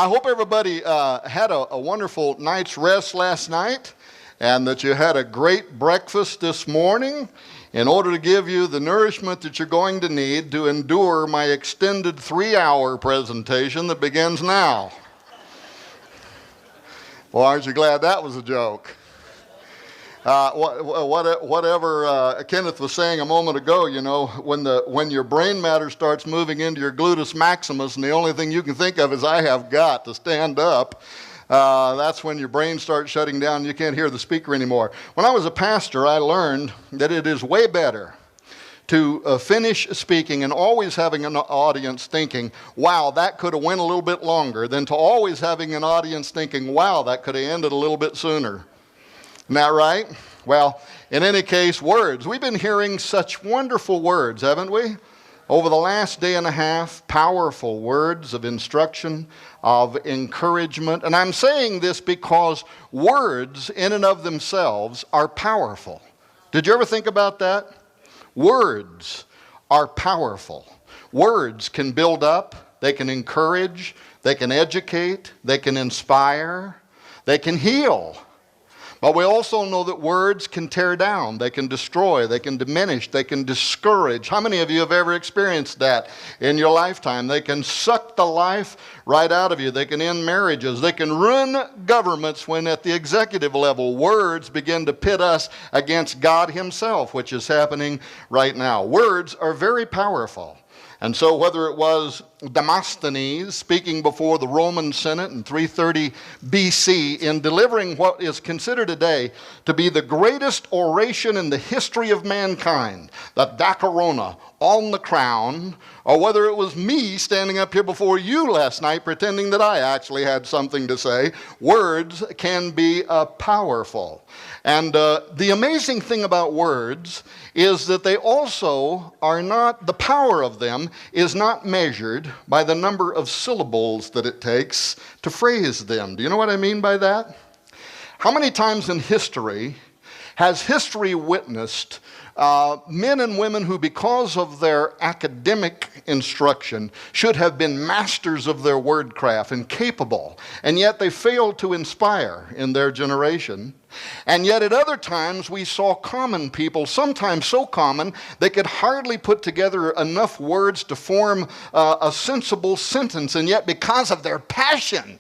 I hope everybody had a wonderful night's rest last night and that you had a great breakfast this morning in order to give you the nourishment that you're going to need to endure my extended 3-hour presentation that begins now. Well, aren't you glad that was a joke? Whatever Kenneth was saying a moment ago, you know, when your brain matter starts moving into your gluteus maximus and the only thing you can think of is I have got to stand up, that's when your brain starts shutting down and you can't hear the speaker anymore. When I was a pastor, I learned that it is way better to finish speaking and always having an audience thinking, wow, that could have went a little bit longer, than to always having an audience thinking, wow, that could have ended a little bit sooner. Isn't that right? Well, in any case, words. We've been hearing such wonderful words, haven't we? Over the last day and a half, powerful words of instruction, of encouragement. And I'm saying this because words in and of themselves are powerful. Did you ever think about that? Words are powerful. Words can build up, they can encourage, they can educate, they can inspire, they can heal. But we also know that words can tear down, they can destroy, they can diminish, they can discourage. How many of you have ever experienced that in your lifetime? They can suck the life right out of you. They can end marriages. They can ruin governments when at the executive level, words begin to pit us against God himself, which is happening right now. Words are very powerful. And so whether it was Demosthenes speaking before the Roman Senate in 330 BC in delivering what is considered today to be the greatest oration in the history of mankind, the Dacarona on the crown, or whether it was me standing up here before you last night pretending that I actually had something to say, words can be powerful. And the amazing thing about words is that they also are not, the power of them is not measured by the number of syllables that it takes to phrase them. Do you know what I mean by that? How many times in history has history witnessed men and women who, because of their academic instruction, should have been masters of their wordcraft and capable, and yet they failed to inspire in their generation? And yet at other times we saw common people, sometimes so common they could hardly put together enough words to form a sensible sentence, and yet because of their passion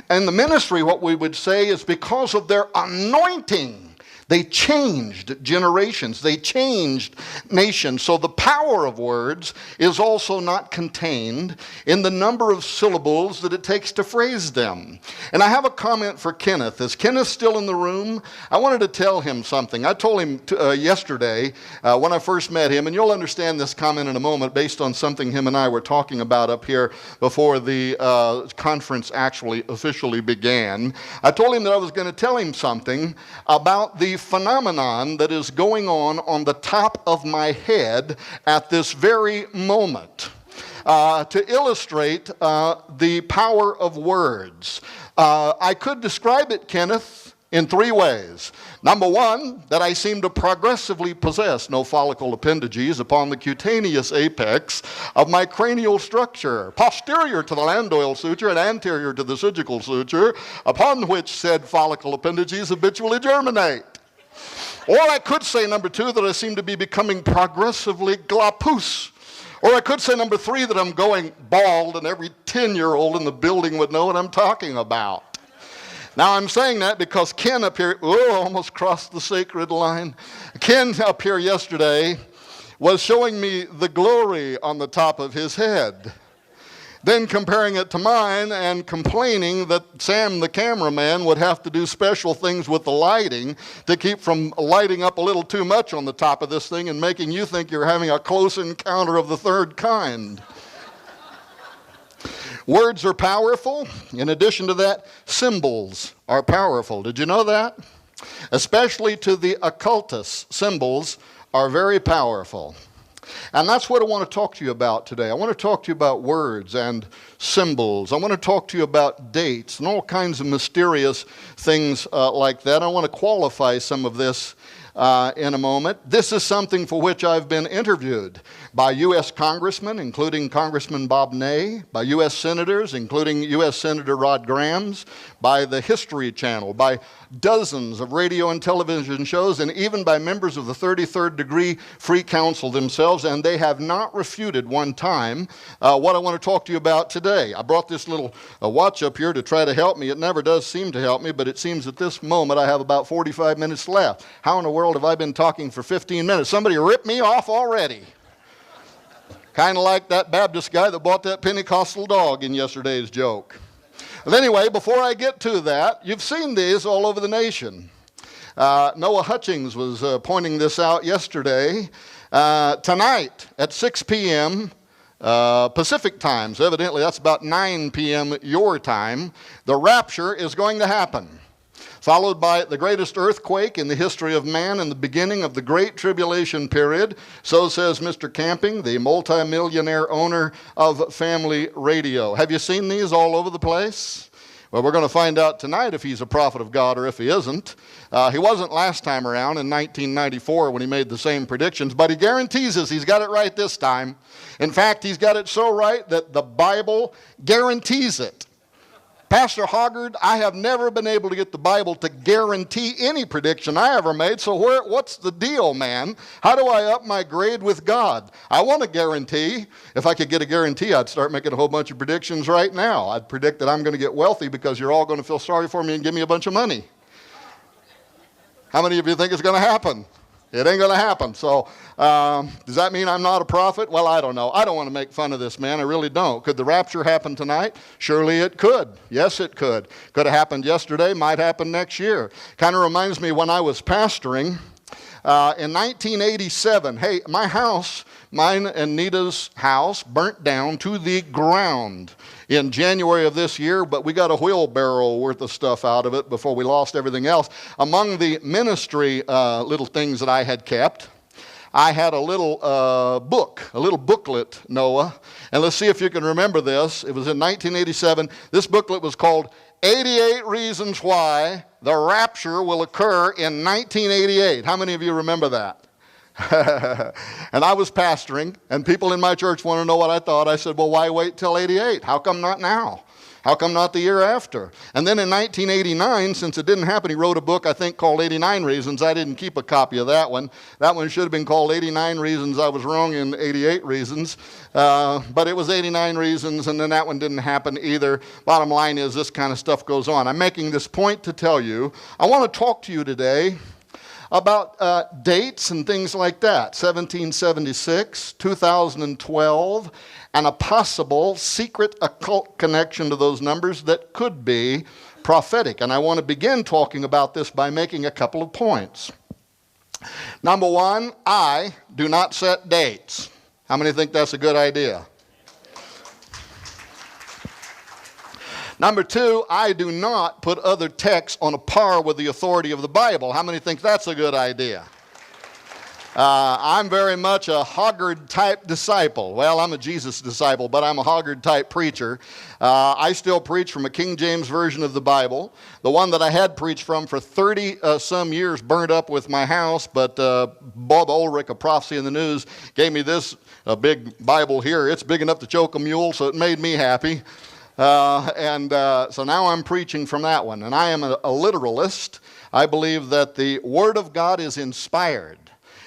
and the ministry, what we would say is because of their anointing, they changed generations. They changed nations. So the power of words is also not contained in the number of syllables that it takes to phrase them. And I have a comment for Kenneth. Is Kenneth still in the room? I wanted to tell him something. I told him yesterday when I first met him, and you'll understand this comment in a moment based on something him and I were talking about up here before the conference actually officially began. I told him that I was going to tell him something about the phenomenon that is going on the top of my head at this very moment to illustrate the power of words. I could describe it, Kenneth, in 3 ways. Number one, that I seem to progressively possess no follicle appendages upon the cutaneous apex of my cranial structure, posterior to the landoil suture and anterior to the surgical suture, upon which said follicle appendages habitually germinate. Or I could say, number 2, that I seem to be becoming progressively glapous. Or I could say, number 3, that I'm going bald and every 10-year-old in the building would know what I'm talking about. Now I'm saying that because Ken up here, almost crossed the sacred line. Ken up here yesterday was showing me the glory on the top of his head. Then comparing it to mine and complaining that Sam, the cameraman, would have to do special things with the lighting to keep from lighting up a little too much on the top of this thing and making you think you're having a close encounter of the third kind. Words are powerful. In addition to that, symbols are powerful. Did you know that? Especially to the occultists, symbols are very powerful. And that's what I want to talk to you about today. I want to talk to you about words and symbols. I want to talk to you about dates and all kinds of mysterious things like that. I want to qualify some of this in a moment. This is something for which I've been interviewed by U.S. congressmen, including Congressman Bob Ney, by U.S. senators, including U.S. Senator Rod Grams, by the History Channel, by dozens of radio and television shows, and even by members of the 33rd Degree Free Council themselves, and they have not refuted one time what I want to talk to you about today. I brought this little watch up here to try to help me. It never does seem to help me, but it seems at this moment I have about 45 minutes left. How in the world have I been talking for 15 minutes? Somebody ripped me off already. Kind of like that Baptist guy that bought that Pentecostal dog in yesterday's joke. But anyway, before I get to that, you've seen these all over the nation. Noah Hutchings was pointing this out yesterday. Tonight at 6 p.m. Pacific time, so evidently that's about 9 p.m. your time, the rapture is going to happen, followed by the greatest earthquake in the history of man and the beginning of the Great Tribulation period. So says Mr. Camping, the multimillionaire owner of Family Radio. Have you seen these all over the place? Well, we're going to find out tonight if he's a prophet of God or if he isn't. He wasn't last time around in 1994 when he made the same predictions, but he guarantees us he's got it right this time. In fact, he's got it so right that the Bible guarantees it. Pastor Hoggard, I have never been able to get the Bible to guarantee any prediction I ever made, so what's the deal, man? How do I up my grade with God? I want a guarantee. If I could get a guarantee, I'd start making a whole bunch of predictions right now. I'd predict that I'm going to get wealthy because you're all going to feel sorry for me and give me a bunch of money. How many of you think it's going to happen? It ain't going to happen. So does that mean I'm not a prophet? Well, I don't know. I don't want to make fun of this man. I really don't. Could the rapture happen tonight? Surely it could. Yes, it could. Could have happened yesterday. Might happen next year. Kind of reminds me when I was pastoring in 1987. Hey, my house, mine and Nita's house, burnt down to the ground in January of this year, but we got a wheelbarrow worth of stuff out of it before we lost everything else. Among the ministry little things that I had kept, I had a little book, a little booklet, Noah, and let's see if you can remember this. It was in 1987. This booklet was called 88 Reasons Why the Rapture Will Occur in 1988. How many of you remember that? And I was pastoring, and people in my church want to know what I thought. I said, well, why wait till 88? How come not now? How come not the year after? And then in 1989, since it didn't happen, he wrote a book, I think, called 89 Reasons. I didn't keep a copy of that one. That one should have been called 89 Reasons I Was Wrong in 88 Reasons. But it was 89 Reasons, and then that one didn't happen either. Bottom line is this kind of stuff goes on. I'm making this point to tell you, I want to talk to you today about dates and things like that. 1776, 2012, and a possible secret occult connection to those numbers that could be prophetic. And I want to begin talking about this by making a couple of points. Number one, I do not set dates. How many think that's a good idea? Number two, I do not put other texts on a par with the authority of the Bible. How many think that's a good idea? I'm very much a Hoggard-type disciple. Well, I'm a Jesus disciple, but I'm a Hoggard-type preacher. I still preach from a King James version of the Bible. The one that I had preached from for 30-some years burned up with my house, but Bob Ulrich, a prophecy in the news, gave me this big Bible here. It's big enough to choke a mule, so it made me happy. So now I'm preaching from that one. And I am a literalist. I believe that the Word of God is inspired.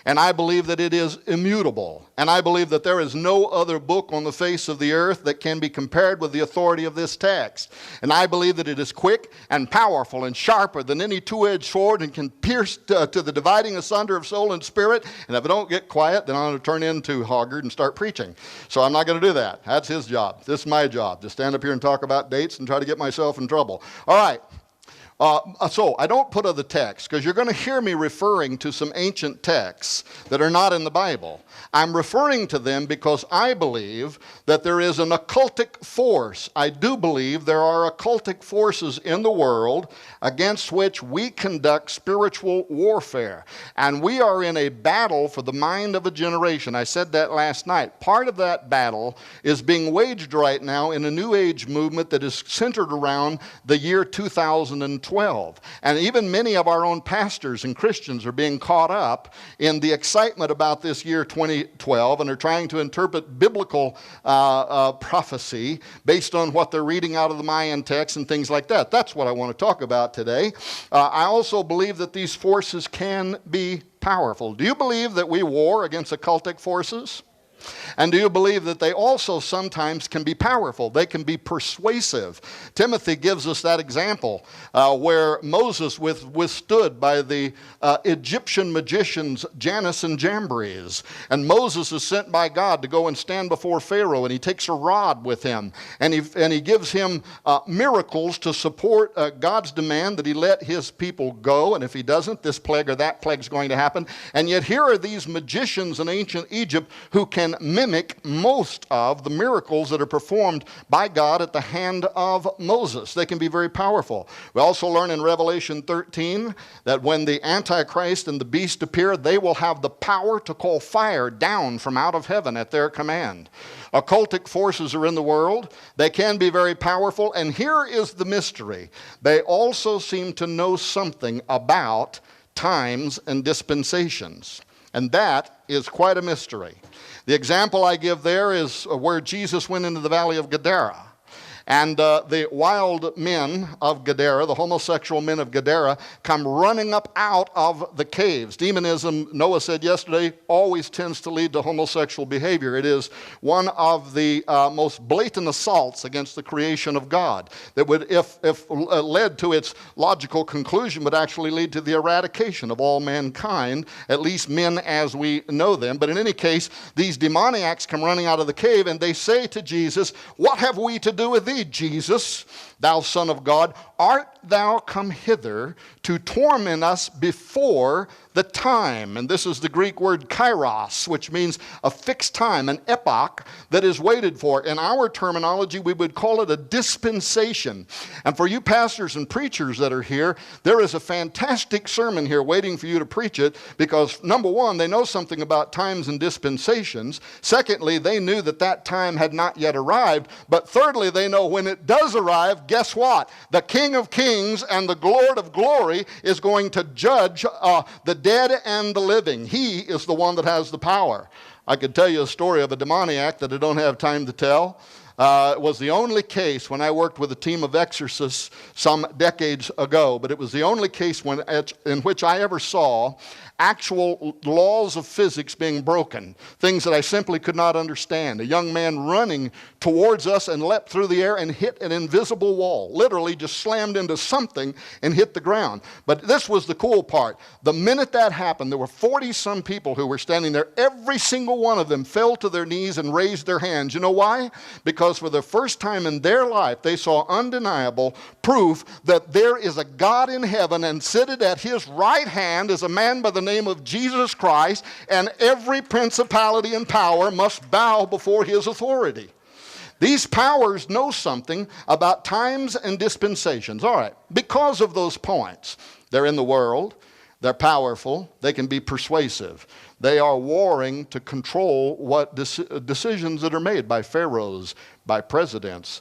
And I believe that it is immutable. And I believe that there is no other book on the face of the earth that can be compared with the authority of this text. And I believe that it is quick and powerful and sharper than any two-edged sword and can pierce to the dividing asunder of soul and spirit. And if I don't get quiet, then I'm going to turn into Hoggard and start preaching. So I'm not going to do that. That's his job. This is my job, to stand up here and talk about dates and try to get myself in trouble. All right. So I don't put other texts, because you're going to hear me referring to some ancient texts that are not in the Bible. I'm referring to them because I believe that there is an occultic force. I do believe there are occultic forces in the world against which we conduct spiritual warfare. And we are in a battle for the mind of a generation. I said that last night. Part of that battle is being waged right now in a New Age movement that is centered around the year 2010. 2012. And even many of our own pastors and Christians are being caught up in the excitement about this year 2012 and are trying to interpret biblical prophecy based on what they're reading out of the Mayan text and things like that. That's what I want to talk about today. I also believe that these forces can be powerful. Do you believe that we war against occultic forces? And do you believe that they also sometimes can be powerful? They can be persuasive. Timothy gives us that example where Moses withstood by the Egyptian magicians Jannes and Jambres. And Moses is sent by God to go and stand before Pharaoh, and he takes a rod with him. And he gives him miracles to support God's demand that he let his people go. And if he doesn't, this plague or that plague is going to happen. And yet here are these magicians in ancient Egypt who can mimic most of the miracles that are performed by God at the hand of Moses. They can be very powerful. We also learn in Revelation 13 that when the Antichrist and the beast appear, they will have the power to call fire down from out of heaven at their command. Occultic forces are in the world. They can be very powerful. And here is the mystery. They also seem to know something about times and dispensations. And that is quite a mystery. The example I give there is where Jesus went into the valley of Gadara. And the wild men of Gadara, the homosexual men of Gadara, come running up out of the caves. Demonism, Noah said yesterday, always tends to lead to homosexual behavior. It is one of the most blatant assaults against the creation of God that would, if led to its logical conclusion, would actually lead to the eradication of all mankind, at least men as we know them. But in any case, these demoniacs come running out of the cave, and they say to Jesus, "What have we to do with thee, Jesus, thou Son of God? Art thou come hither to torment us before the time?" And this is the Greek word kairos, which means a fixed time, an epoch that is waited for. In our terminology, we would call it a dispensation. And for you pastors and preachers that are here, there is a fantastic sermon here waiting for you to preach it, because number one, they know something about times and dispensations. Secondly, they knew that that time had not yet arrived. But thirdly, they know when it does arrive, guess what? The King of Kings and the Lord of Glory is going to judge the dead and the living. He is the one that has the power. I could tell you a story of a demoniac that I don't have time to tell. It was the only case when I worked with a team of exorcists some decades ago, but it was the only case in which I ever saw actual laws of physics being broken, things that I simply could not understand. A young man running towards us and leapt through the air and hit an invisible wall, literally just slammed into something and hit the ground. But this was the cool part. The minute that happened, there were 40-some people who were standing there. Every single one of them fell to their knees and raised their hands. You know why? Because for the first time in their life, they saw undeniable proof that there is a God in heaven, and seated at his right hand is a man by the name of Jesus Christ, and every principality and power must bow before his authority. These powers know something about times and dispensations. All right, because of those points, they're in the world, they're powerful, they can be persuasive. They are warring to control what decisions that are made by pharaohs, by presidents.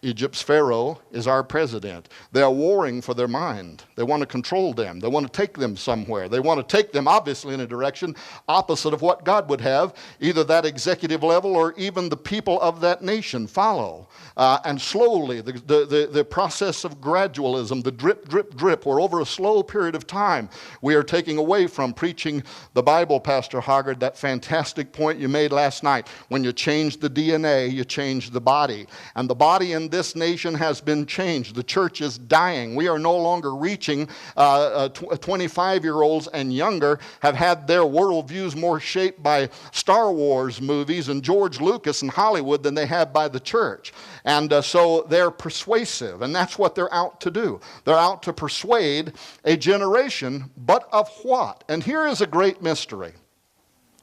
Egypt's Pharaoh is our president. They are warring for their mind. They want to control them. They want to take them somewhere. They want to take them, obviously, in a direction opposite of what God would have. Either that executive level or even the people of that nation follow. And slowly, the process of gradualism, the drip, drip, drip, where over a slow period of time, we are taking away from preaching the Bible, Pastor Hoggard, that fantastic point you made last night. When you change the DNA, you change the body. And the body in this nation has been changed. The church is dying. We are no longer reaching 25-year-olds and younger have had their worldviews more shaped by Star Wars movies and George Lucas and Hollywood than they have by the church. And so they're persuasive, and that's what they're out to do. They're out to persuade a generation, but of what? And here is a great mystery.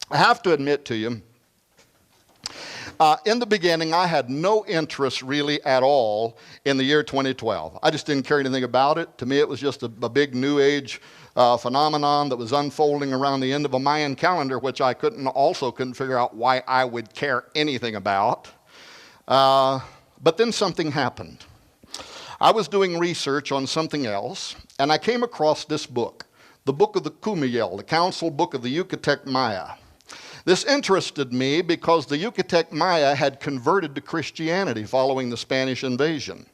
I have to admit to you, in the beginning, I had no interest really at all in the year 2012. I just didn't care anything about it. To me, it was just a big New Age phenomenon that was unfolding around the end of a Mayan calendar, which I couldn't figure out why I would care anything about. But then something happened. I was doing research on something else, and I came across this book, the Book of the Kumiel, the Council Book of the Yucatec Maya. This interested me because the Yucatec Maya had converted to Christianity following the Spanish invasion.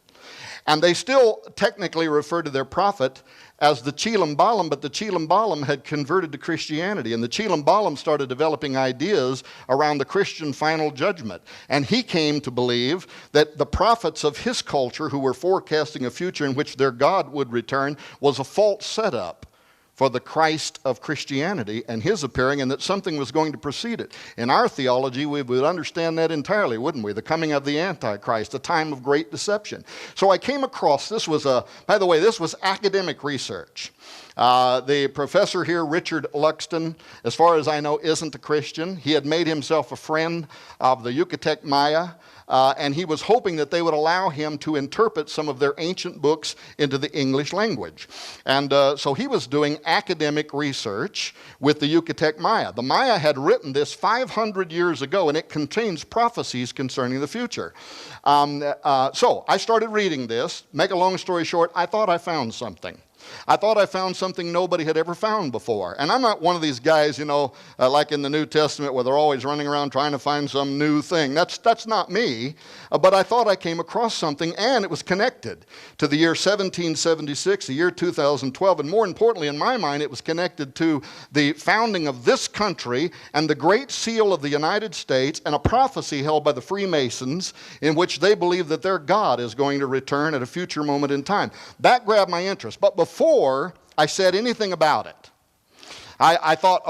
And they still technically refer to their prophet as the Chilambalam, but the Chilambalam had converted to Christianity. And the Chilambalam started developing ideas around the Christian final judgment. And he came to believe that the prophets of his culture, who were forecasting a future in which their God would return, was a false setup for the Christ of Christianity and his appearing, and that something was going to precede it. In our theology, we would understand that entirely, wouldn't we? The coming of the Antichrist, a time of great deception. So I came across, this was academic research. The professor here, Richard Luxton, as far as I know, isn't a Christian. He had made himself a friend of the Yucatec Maya, and he was hoping that they would allow him to interpret some of their ancient books into the English language. And so he was doing academic research with the Yucatec Maya. The Maya had written this 500 years ago, and it contains prophecies concerning the future. So I started reading this. Make a long story short, I thought I found something. I thought I found something nobody had ever found before. And I'm not one of these guys, like in the New Testament where they're always running around trying to find some new thing. That's not me. But I thought I came across something, and it was connected to the year 1776, the year 2012, and more importantly, in my mind, it was connected to the founding of this country and the Great Seal of the United States, and a prophecy held by the Freemasons in which they believe that their God is going to return at a future moment in time. That grabbed my interest. But before I said anything about it, I thought,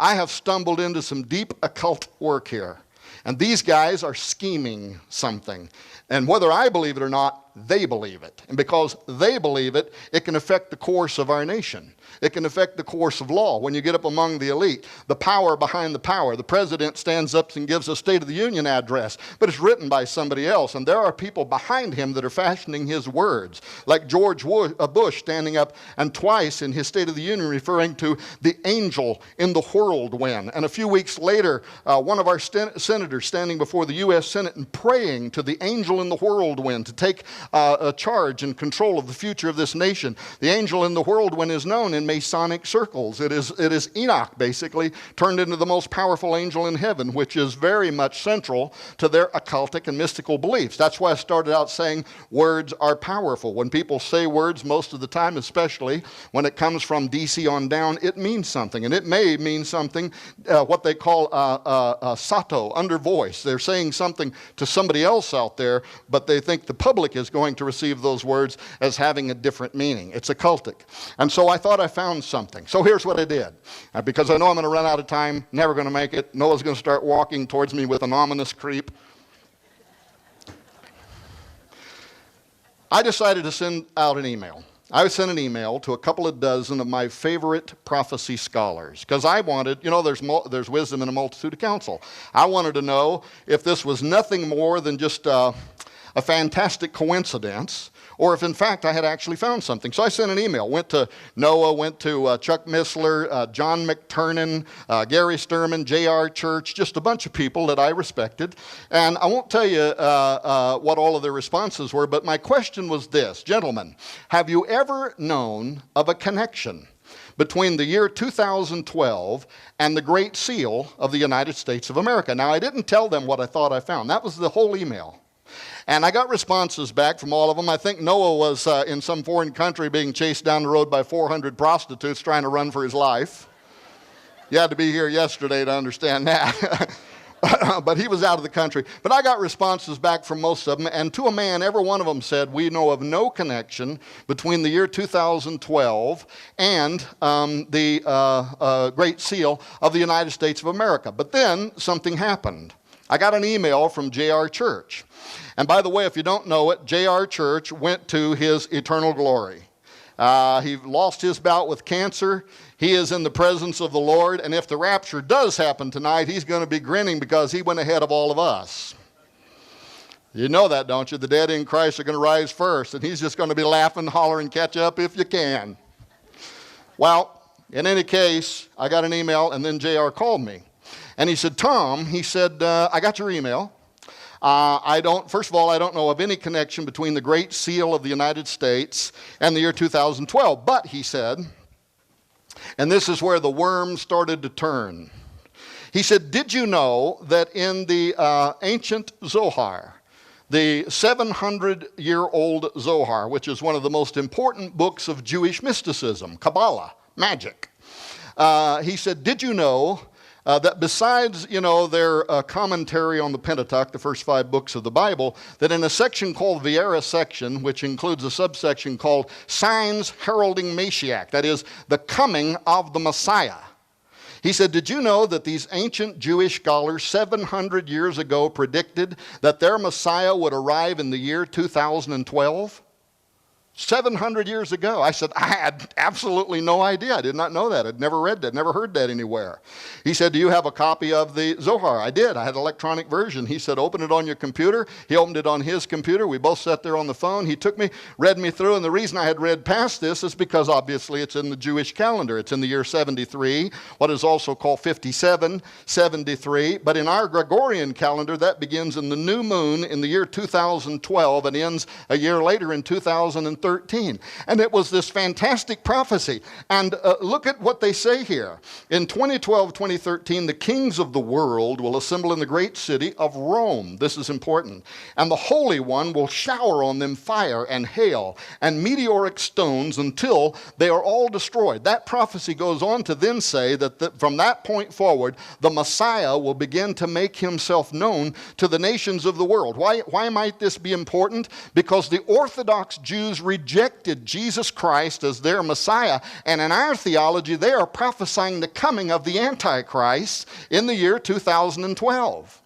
I have stumbled into some deep occult work here. And these guys are scheming something. And whether I believe it or not, they believe it. And because they believe it, it can affect the course of our nation. It can affect the course of law. When you get up among the elite, the power behind the power. The president stands up and gives a State of the Union address, but it's written by somebody else. And there are people behind him that are fashioning his words, like George Bush standing up and twice in his State of the Union referring to the angel in the whirlwind. And a few weeks later, one of our senators standing before the U.S. Senate and praying to the angel in the whirlwind to take a charge and control of the future of this nation. The angel in the whirlwind is known in Masonic circles. It is Enoch, basically, turned into the most powerful angel in heaven, which is very much central to their occultic and mystical beliefs. That's why I started out saying words are powerful. When people say words, most of the time, especially when it comes from DC on down, it means something. And it may mean something, what they call sato, under voice. They're saying something to somebody else out there, but they think the public is going to receive those words as having a different meaning. It's occultic. And so I thought I found something. So here's what I did. Because I know I'm going to run out of time, never going to make it. Noah's going to start walking towards me with an ominous creep. I decided to send out an email. I sent an email to a couple of dozen of my favorite prophecy scholars because I wanted, there's wisdom in a multitude of counsel. I wanted to know if this was nothing more than just a fantastic coincidence, or if in fact I had actually found something. So I sent an email, went to Noah, went to Chuck Missler, John McTernan, Gary Sturman, J.R. Church, just a bunch of people that I respected. And I won't tell you what all of their responses were, but my question was this: gentlemen, have you ever known of a connection between the year 2012 and the Great Seal of the United States of America? Now, I didn't tell them what I thought I found. That was the whole email. And I got responses back from all of them. I think Noah was in some foreign country being chased down the road by 400 prostitutes trying to run for his life. You had to be here yesterday to understand that. But he was out of the country. But I got responses back from most of them, and to a man, every one of them said, we know of no connection between the year 2012 and the Great Seal of the United States of America. But then something happened. I got an email from J.R. Church. And by the way, if you don't know it, J.R. Church went to his eternal glory. He lost his bout with cancer. He is in the presence of the Lord. And if the rapture does happen tonight, he's going to be grinning because he went ahead of all of us. You know that, don't you? The dead in Christ are going to rise first. And he's just going to be laughing, hollering, catch up if you can. Well, in any case, I got an email, and then J.R. called me. And he said, Tom, he said, I got your email. First of all, I don't know of any connection between the Great Seal of the United States and the year 2012. But, he said, and this is where the worm started to turn. He said, did you know that in the ancient Zohar, the 700-year-old Zohar, which is one of the most important books of Jewish mysticism, Kabbalah, magic, he said, did you know that besides, their commentary on the Pentateuch, the first 5 books of the Bible, that in a section called Viera section, which includes a subsection called Signs Heralding Mashiach, that is, the coming of the Messiah. He said, did you know that these ancient Jewish scholars 700 years ago predicted that their Messiah would arrive in the year 2012? 700 years ago. I said, I had absolutely no idea. I did not know that. I'd never read that, never heard that anywhere. He said, do you have a copy of the Zohar? I did. I had an electronic version. He said, open it on your computer. He opened it on his computer. We both sat there on the phone. He took me, read me through, and the reason I had read past this is because obviously it's in the Jewish calendar. It's in the year 73, what is also called 5773. But in our Gregorian calendar, that begins in the new moon in the year 2012 and ends a year later in 2013. And it was this fantastic prophecy. And look at what they say here. In 2012-2013, the kings of the world will assemble in the great city of Rome. This is important. And the Holy One will shower on them fire and hail and meteoric stones until they are all destroyed. That prophecy goes on to then say that from that point forward, the Messiah will begin to make himself known to the nations of the world. Why might this be important? Because the Orthodox Jews rejected Jesus Christ as their Messiah, and in our theology, they are prophesying the coming of the Antichrist in the year 2012.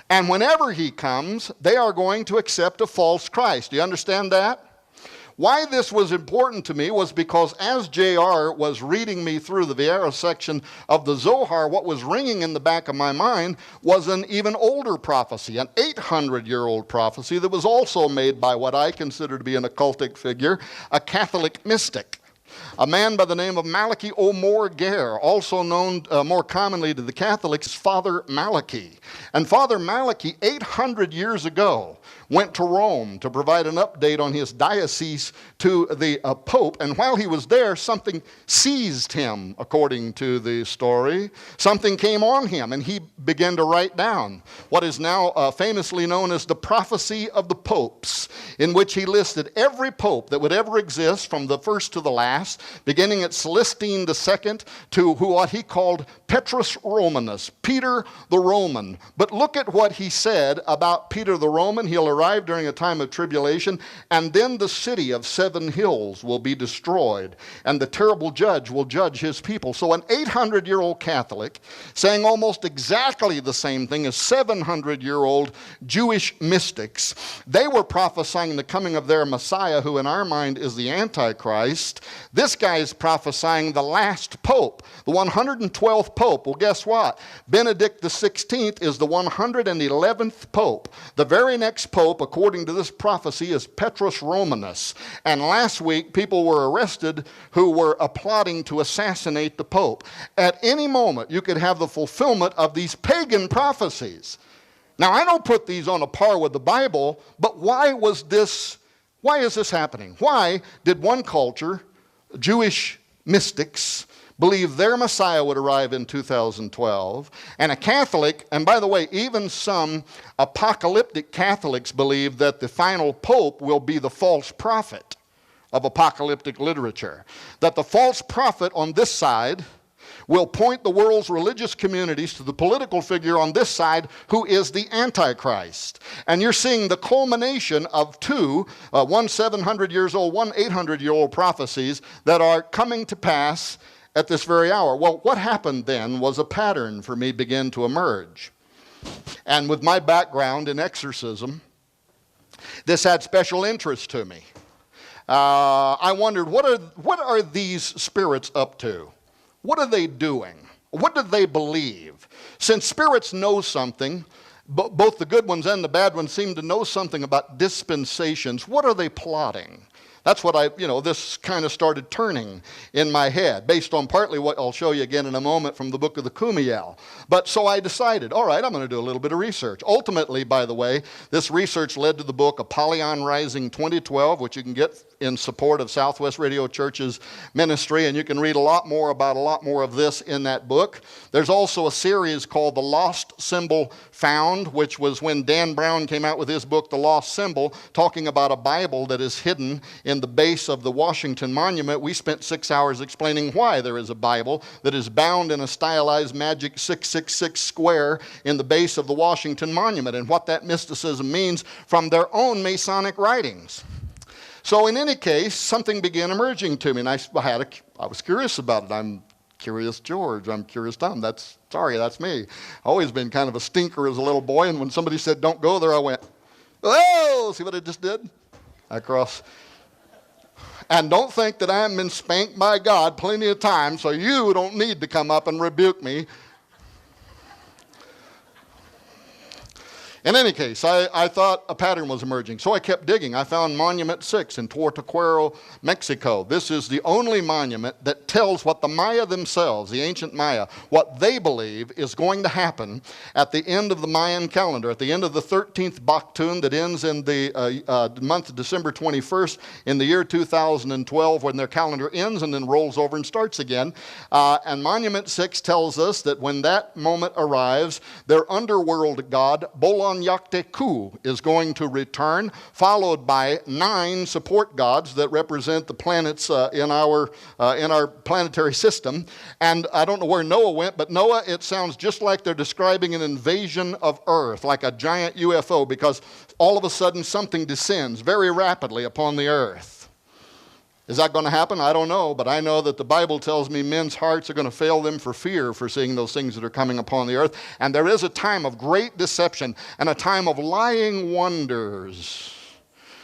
And whenever he comes, they are going to accept a false Christ. Do you understand that? Why this was important to me was because as JR was reading me through the Viera section of the Zohar, what was ringing in the back of my mind was an even older prophecy, an 800-year-old prophecy that was also made by what I consider to be an occultic figure, a Catholic mystic. A man by the name of Malachi O'More Gare, also known more commonly to the Catholics, Father Malachi. And Father Malachi, 800 years ago, went to Rome to provide an update on his diocese to the Pope. And while he was there, something seized him, according to the story. Something came on him, and he began to write down what is now famously known as the Prophecy of the Popes, in which he listed every pope that would ever exist from the first to the last, beginning at Celestine II to what he called Petrus Romanus, Peter the Roman. But look at what he said about Peter the Roman. He'll arrive during a time of tribulation, and then the city of 7 hills will be destroyed, and the terrible judge will judge his people. So an 800-year-old Catholic saying almost exactly the same thing as 700-year-old Jewish mystics. They were prophesying the coming of their Messiah, who in our mind is the Antichrist. This guy is prophesying the last pope, the 112th pope. Well, guess what? Benedict XVI is the 111th pope. The very next pope, according to this prophecy, is Petrus Romanus. And last week, people were arrested who were plotting to assassinate the pope. At any moment, you could have the fulfillment of these pagan prophecies. Now, I don't put these on a par with the Bible, but why is this happening? Why did one culture, Jewish mystics, believe their Messiah would arrive in 2012, and a Catholic, and by the way, even some apocalyptic Catholics believe that the final pope will be the false prophet of apocalyptic literature, that the false prophet on this side will point the world's religious communities to the political figure on this side who is the Antichrist. And you're seeing the culmination of two, one 700 years old, one 800-year-old prophecies that are coming to pass at this very hour. Well, what happened then was a pattern for me began to emerge. And with my background in exorcism, this had special interest to me. I wondered, what are these spirits up to? What are they doing? What do they believe? Since spirits know something, both the good ones and the bad ones seem to know something about dispensations, what are they plotting? That's what this kind of started turning in my head, based on partly what I'll show you again in a moment from the book of the Kumiel. But so I decided, all right, I'm going to do a little bit of research. Ultimately, by the way, this research led to the book Apollyon Rising 2012, which you can get in support of Southwest Radio Church's ministry, and you can read a lot more about a lot more of this in that book. There's also a series called The Lost Symbol Found, which was when Dan Brown came out with his book, The Lost Symbol, talking about a Bible that is hidden in the base of the Washington Monument. We spent 6 hours explaining why there is a Bible that is bound in a stylized magic 666 square in the base of the Washington Monument, and what that mysticism means from their own Masonic writings. So in any case, something began emerging to me, and I was curious about it. I'm curious George, I'm curious Tom. That's me. Always been kind of a stinker as a little boy, and when somebody said don't go there, I went, oh, see what I just did? And don't think that I haven't been spanked by God plenty of times, so you don't need to come up and rebuke me. In any case, I thought a pattern was emerging, so I kept digging. I found Monument 6 in Tortuquero, Mexico. This is the only monument that tells what the Maya themselves, the ancient Maya, what they believe is going to happen at the end of the Mayan calendar, at the end of the 13th Baktun that ends in the month of December 21st in the year 2012, when their calendar ends and then rolls over and starts again. And Monument 6 tells us that when that moment arrives, their underworld god, Bolon Yakteku, is going to return, followed by 9 support gods that represent the planets in our planetary system. And I don't know where Noah went, but Noah, it sounds just like they're describing an invasion of Earth, like a giant UFO, because all of a sudden something descends very rapidly upon the Earth. Is that going to happen? I don't know, but I know that the Bible tells me men's hearts are going to fail them for fear for seeing those things that are coming upon the earth. And there is a time of great deception and a time of lying wonders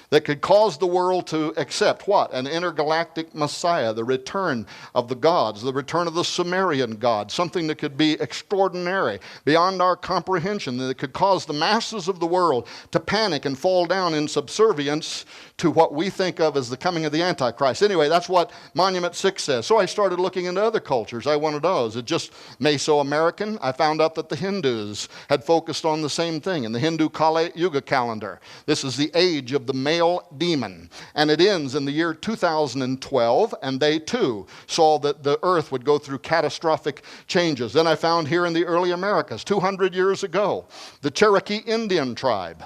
that could cause the world to accept what? An intergalactic Messiah, the return of the gods, the return of the Sumerian gods, something that could be extraordinary, beyond our comprehension, that could cause the masses of the world to panic and fall down in subservience to what we think of as the coming of the Antichrist. Anyway, that's what Monument 6 says. So I started looking into other cultures. I wanted to know, is it just Mesoamerican? I found out that the Hindus had focused on the same thing in the Hindu Kali Yuga calendar. This is the age of the male demon, and it ends in the year 2012, and they too saw that the earth would go through catastrophic changes. Then I found here in the early Americas, 200 years ago, the Cherokee Indian tribe,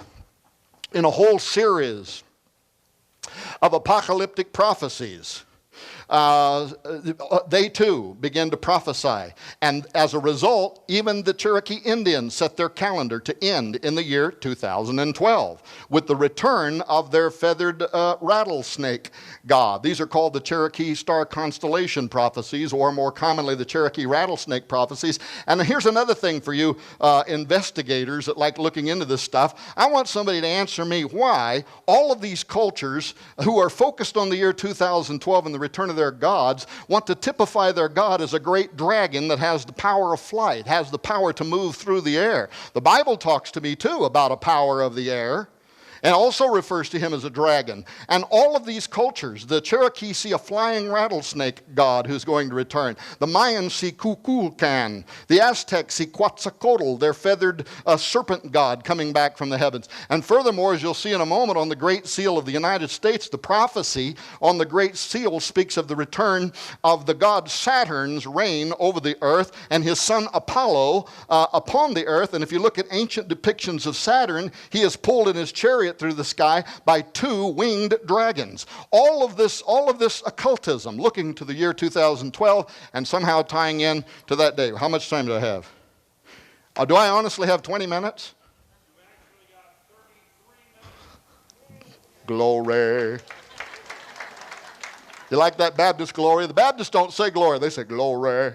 in a whole series of apocalyptic prophecies, they too began to prophesy. And as a result, even the Cherokee Indians set their calendar to end in the year 2012 with the return of their feathered rattlesnake god. These are called the Cherokee Star Constellation prophecies, or more commonly the Cherokee Rattlesnake prophecies. And here's another thing for you investigators that like looking into this stuff. I want somebody to answer me why all of these cultures who are focused on the year 2012 and the return of their gods want to typify their god as a great dragon that has the power of flight, has the power to move through the air. The Bible talks to me too about a power of the air, and also refers to him as a dragon. And all of these cultures, the Cherokee see a flying rattlesnake god who's going to return. The Mayans see Kukulkan. The Aztecs see Quetzalcoatl, their feathered serpent god coming back from the heavens. And furthermore, as you'll see in a moment, on the Great Seal of the United States, the prophecy on the Great Seal speaks of the return of the god Saturn's reign over the earth and his son Apollo upon the earth. And if you look at ancient depictions of Saturn, he is pulled in his chariot through the sky by 2 winged dragons. All of this occultism looking to the year 2012 and somehow tying in to that day. How much time do I have? Do I honestly have 20 minutes? You actually got 33 minutes. Glory. You like that Baptist glory? The Baptists don't say glory, they say glory.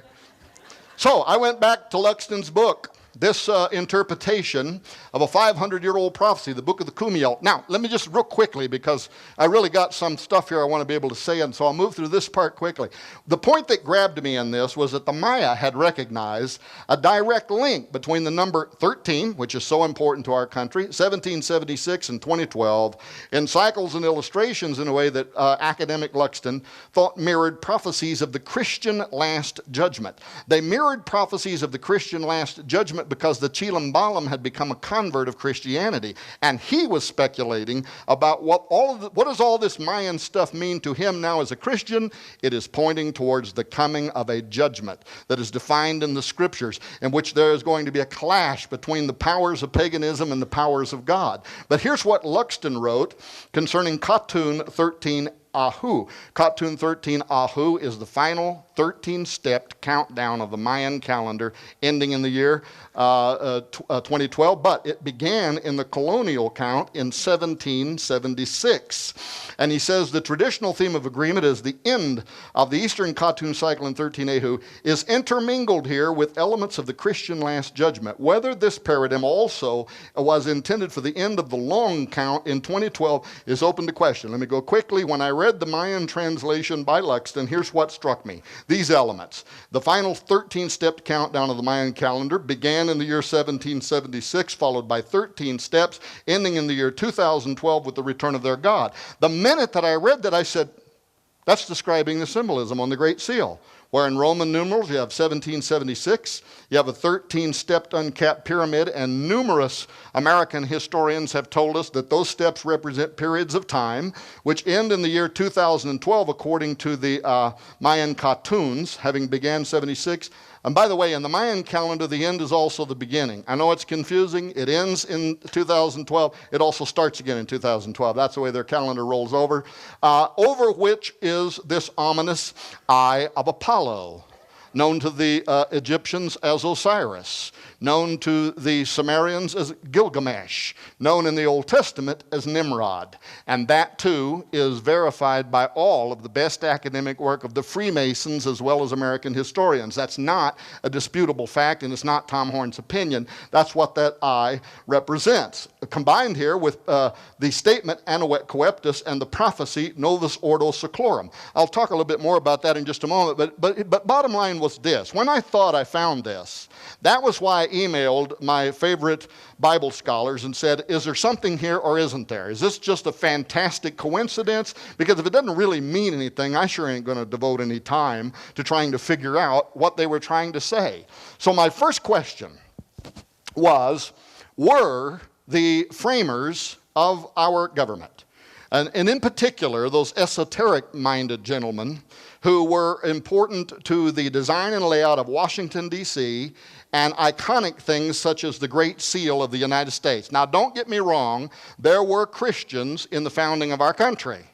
So I went back to Luxton's book, this interpretation of a 500-year-old prophecy, the book of the Kumiel. Now, let me just real quickly, because I really got some stuff here I want to be able to say, and so I'll move through this part quickly. The point that grabbed me in this was that the Maya had recognized a direct link between the number 13, which is so important to our country, 1776 and 2012, in cycles and illustrations in a way that academic Luxton thought mirrored prophecies of the Christian Last Judgment. They mirrored prophecies of the Christian Last Judgment because the Chilam Balam had become a convert of Christianity, and he was speculating about what does all this Mayan stuff mean to him now as a Christian. It is pointing towards the coming of a judgment that is defined in the scriptures, in which there is going to be a clash between the powers of paganism and the powers of God. But here's what Luxton wrote concerning Katun 13 Ahu. Katun 13 Ahu is the final 13-stepped countdown of the Mayan calendar, ending in the year 2012, but it began in the colonial count in 1776. And he says the traditional theme of agreement is the end of the Eastern Katun cycle in 13 Ahu is intermingled here with elements of the Christian Last Judgment. Whether this paradigm also was intended for the end of the long count in 2012 is open to question. Let me go quickly. When I read the Mayan translation by Luxton, here's what struck me. These elements. The final 13-step countdown of the Mayan calendar began in the year 1776, followed by 13 steps, ending in the year 2012 with the return of their God. The minute that I read that, I said, that's describing the symbolism on the Great Seal, where in Roman numerals you have 1776, you have a 13-stepped uncapped pyramid, and numerous American historians have told us that those steps represent periods of time which end in the year 2012 according to the Mayan Katuns, having began 76. And by the way, in the Mayan calendar, the end is also the beginning. I know it's confusing. It ends in 2012. It also starts again in 2012. That's the way their calendar rolls over. Over which is this ominous Eye of Apollo, known to the Egyptians as Osiris, known to the Sumerians as Gilgamesh, known in the Old Testament as Nimrod. And that too is verified by all of the best academic work of the Freemasons as well as American historians. That's not a disputable fact, and it's not Tom Horn's opinion. That's what that eye represents. Combined here with the statement Anuet Coeptus and the prophecy Novus Ordo Seclorum. I'll talk a little bit more about that in just a moment, but bottom line was this. When I thought I found this, that was why I emailed my favorite Bible scholars and said, is there something here or isn't there? Is this just a fantastic coincidence? Because if it doesn't really mean anything, I sure ain't going to devote any time to trying to figure out what they were trying to say. So my first question was, were the framers of our government, and in particular those esoteric-minded gentlemen who were important to the design and layout of Washington, D.C., and iconic things such as the Great Seal of the United States. Now, don't get me wrong, there were Christians in the founding of our country,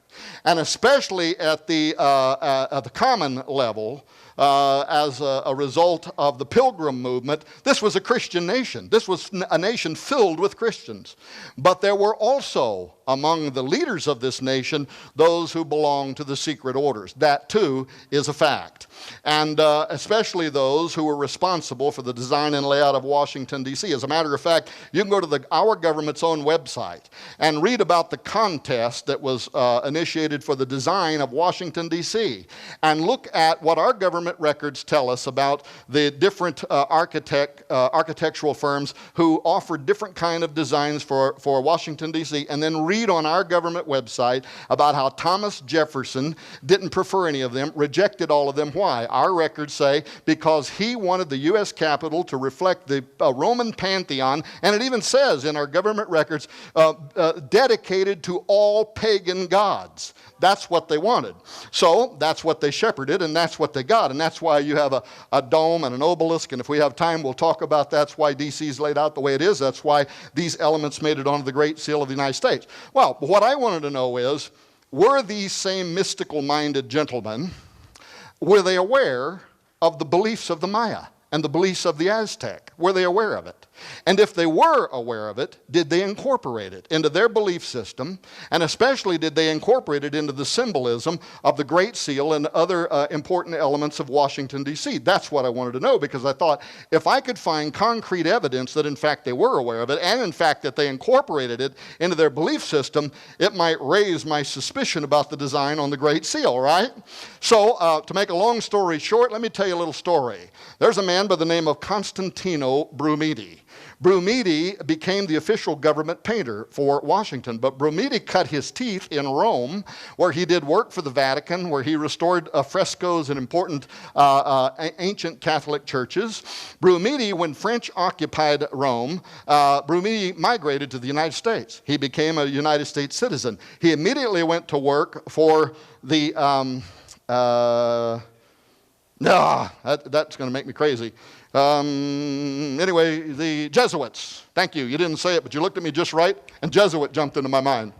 and especially at the common level, as a result of the Pilgrim movement, this was a Christian nation. This was a nation filled with Christians. But there were also among the leaders of this nation those who belonged to the secret orders. That too is a fact. And especially those who were responsible for the design and layout of Washington, D.C. As a matter of fact, you can go to our government's own website and read about the contest that was initiated for the design of Washington, D.C. and look at what our government records tell us about the different architectural firms who offered different kind of designs for Washington, D.C. and then read on our government website about how Thomas Jefferson didn't prefer any of them, rejected all of them. Why? Our records say because he wanted the U.S. Capitol to reflect the Roman pantheon, and it even says in our government records, dedicated to all pagan gods. That's what they wanted. So that's what they shepherded, and that's what they got. And that's why you have a dome and an obelisk, and if we have time, we'll talk about that's why D.C. is laid out the way it is. That's why these elements made it onto the Great Seal of the United States. Well, what I wanted to know is, were these same mystical-minded gentlemen, were they aware of the beliefs of the Maya? and the beliefs of the Aztec? Were they aware of it? And if they were aware of it, did they incorporate it into their belief system? And especially, did they incorporate it into the symbolism of the Great Seal and other important elements of Washington, D.C.? That's what I wanted to know, because I thought if I could find concrete evidence that in fact they were aware of it, and in fact that they incorporated it into their belief system, it might raise my suspicion about the design on the Great Seal, right? So, to make a long story short, let me tell you a little story. There's a man by the name of Constantino Brumidi. Brumidi became the official government painter for Washington, but Brumidi cut his teeth in Rome, where he did work for the Vatican, where he restored frescoes in important ancient Catholic churches. Brumidi, when French occupied Rome, Brumidi migrated to the United States. He became a United States citizen. He immediately went to work for the, that's going to make me crazy. Anyway, the Jesuits. Thank you. You didn't say it, but you looked at me just right, and Jesuit jumped into my mind.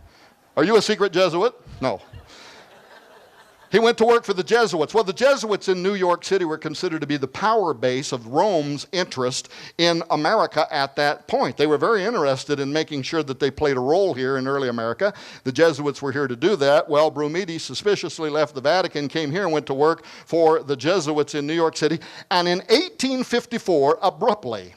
Are you a secret Jesuit? No. He went to work for the Jesuits. Well, the Jesuits in New York City were considered to be the power base of Rome's interest in America at that point. They were very interested in making sure that they played a role here in early America. The Jesuits were here to do that. Well, Brumidi suspiciously left the Vatican, came here and went to work for the Jesuits in New York City. And in 1854, abruptly,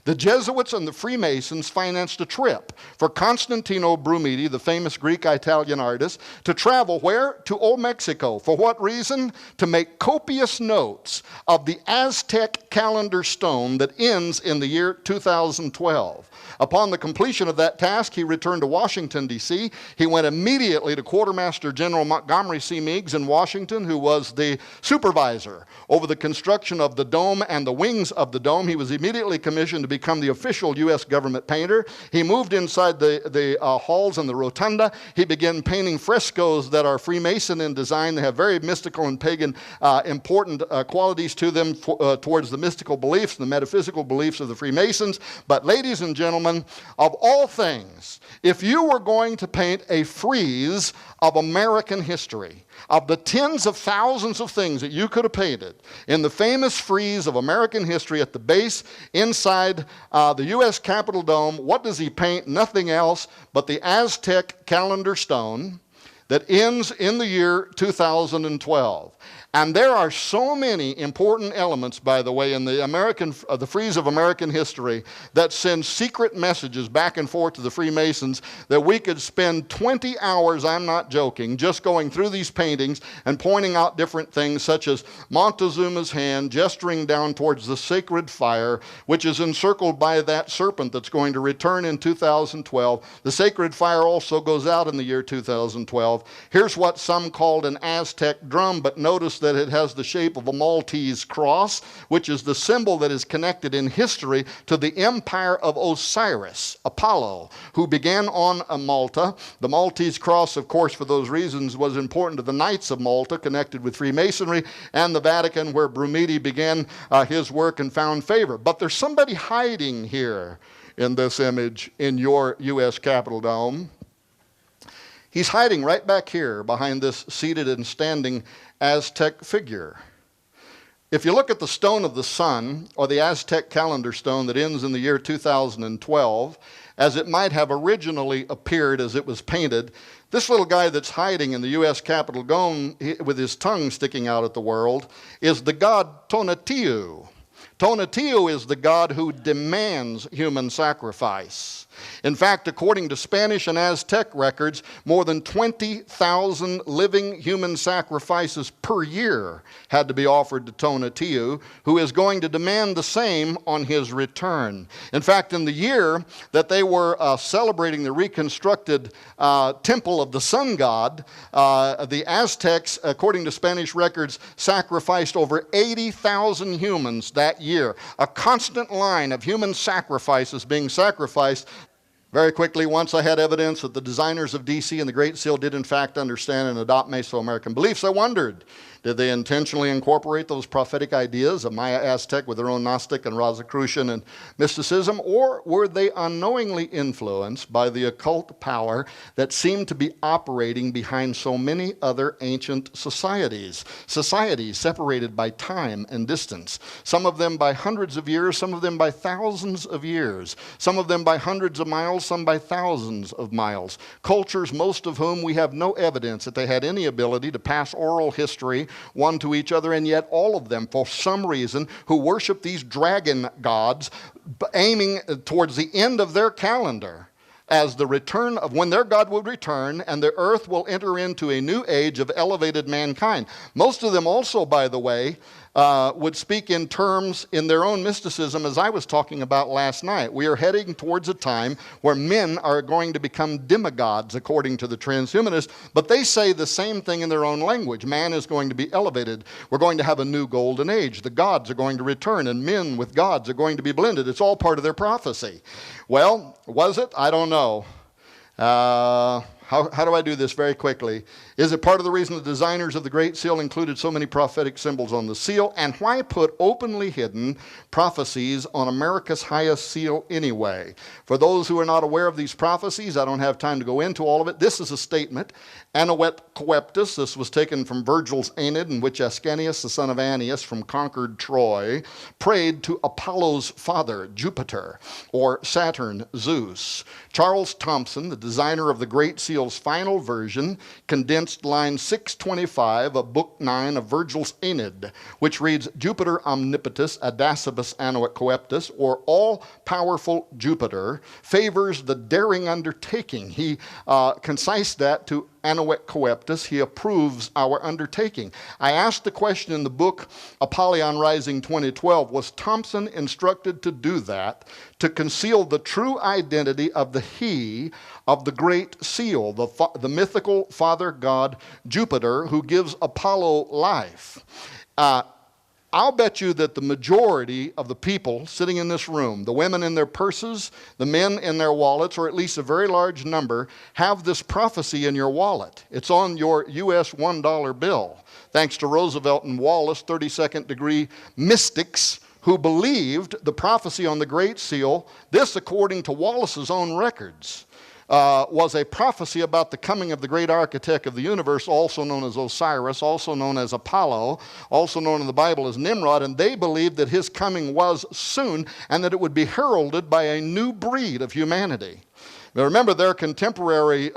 the Jesuits and the Freemasons financed a trip for Constantino Brumidi, the famous Greek-Italian artist, to travel where? To Old Mexico. For what reason? To make copious notes of the Aztec calendar stone that ends in the year 2012. Upon the completion of that task, he returned to Washington, D.C. He went immediately to Quartermaster General Montgomery C. Meigs in Washington, who was the supervisor over the construction of the dome and the wings of the dome. He was immediately commissioned to become the official U.S. government painter. He moved inside the halls and the rotunda. He began painting frescoes that are Freemason in design. They have very mystical and pagan important qualities to them towards the mystical beliefs, the metaphysical beliefs of the Freemasons. But ladies and gentlemen, of all things, if you were going to paint a frieze of American history, of the tens of thousands of things that you could have painted in the famous frieze of American history at the base inside the U.S. Capitol Dome, what does he paint? Nothing else but the Aztec calendar stone that ends in the year 2012. And there are so many important elements, by the way, in the frieze of American history that send secret messages back and forth to the Freemasons that we could spend 20 hours, I'm not joking, just going through these paintings and pointing out different things such as Montezuma's hand gesturing down towards the sacred fire, which is encircled by that serpent that's going to return in 2012. The sacred fire also goes out in the year 2012. Here's what some called an Aztec drum, but notice that it has the shape of a Maltese cross, which is the symbol that is connected in history to the empire of Osiris, Apollo, who began on Malta. The Maltese cross, of course, for those reasons, was important to the Knights of Malta, connected with Freemasonry, and the Vatican, where Brumidi began his work and found favor. But there's somebody hiding here in this image in your U.S. Capitol Dome. He's hiding right back here behind this seated and standing Aztec figure. If you look at the stone of the sun, or the Aztec calendar stone that ends in the year 2012, as it might have originally appeared as it was painted, this little guy that's hiding in the U.S. Capitol Dome with his tongue sticking out at the world is the god Tonatiuh. Tonatiuh is the god who demands human sacrifice. In fact, according to Spanish and Aztec records, more than 20,000 living human sacrifices per year had to be offered to Tonatiuh, who is going to demand the same on his return. In fact, in the year that they were celebrating the reconstructed temple of the sun god, the Aztecs, according to Spanish records, sacrificed over 80,000 humans that year. A constant line of human sacrifices being sacrificed. Very quickly, once I had evidence that the designers of D.C. and the Great Seal did in fact understand and adopt Mesoamerican beliefs, I wondered, Did they intentionally incorporate those prophetic ideas of Maya Aztec with their own Gnostic and Rosicrucian and mysticism? Or were they unknowingly influenced by the occult power that seemed to be operating behind so many other ancient societies? Societies separated by time and distance. Some of them by hundreds of years, some of them by thousands of years. Some of them by hundreds of miles, some by thousands of miles. Cultures, most of whom we have no evidence that they had any ability to pass oral history one to each other, and yet all of them, for some reason, who worship these dragon gods, aiming towards the end of their calendar as the return of when their God will return and the earth will enter into a new age of elevated mankind. Most of them also, by the way, would speak in terms in their own mysticism, as I was talking about last night. We are heading towards a time where men are going to become demigods, according to the transhumanists, but they say the same thing in their own language. Man is going to be elevated. We're going to have a new golden age. The gods are going to return, and men with gods are going to be blended. It's all part of their prophecy. Well, was it? I don't know. How do I do this very quickly? Is it part of the reason the designers of the Great Seal included so many prophetic symbols on the seal? And why put openly hidden prophecies on America's highest seal anyway? For those who are not aware of these prophecies, I don't have time to go into all of it. This is a statement. Anoet Coeptus, this was taken from Virgil's Aeneid, in which Ascanius, the son of Annius, from conquered Troy, prayed to Apollo's father, Jupiter, or Saturn, Zeus. Charles Thomson, the designer of the Great Seal's final version, condensed line 625 of Book 9 of Virgil's Aeneid, which reads, Jupiter omnipotus adacibus anoet coeptus, or all-powerful Jupiter, favors the daring undertaking. He concised that to Anoet coeptus, he approves our undertaking. I asked the question in the book Apollyon Rising 2012, was Thomson instructed to do that, to conceal the true identity of the he of the Great Seal, the mythical father god Jupiter, who gives Apollo life? I'll bet you that the majority of the people sitting in this room, the women in their purses, the men in their wallets, or at least a very large number, have this prophecy in your wallet. It's on your U.S. $1 bill. Thanks to Roosevelt and Wallace, 32nd degree mystics who believed the prophecy on the Great Seal. This, according to Wallace's own records, was a prophecy about the coming of the great architect of the universe, also known as Osiris, also known as Apollo, also known in the Bible as Nimrod, and they believed that his coming was soon and that it would be heralded by a new breed of humanity. Now remember, their contemporary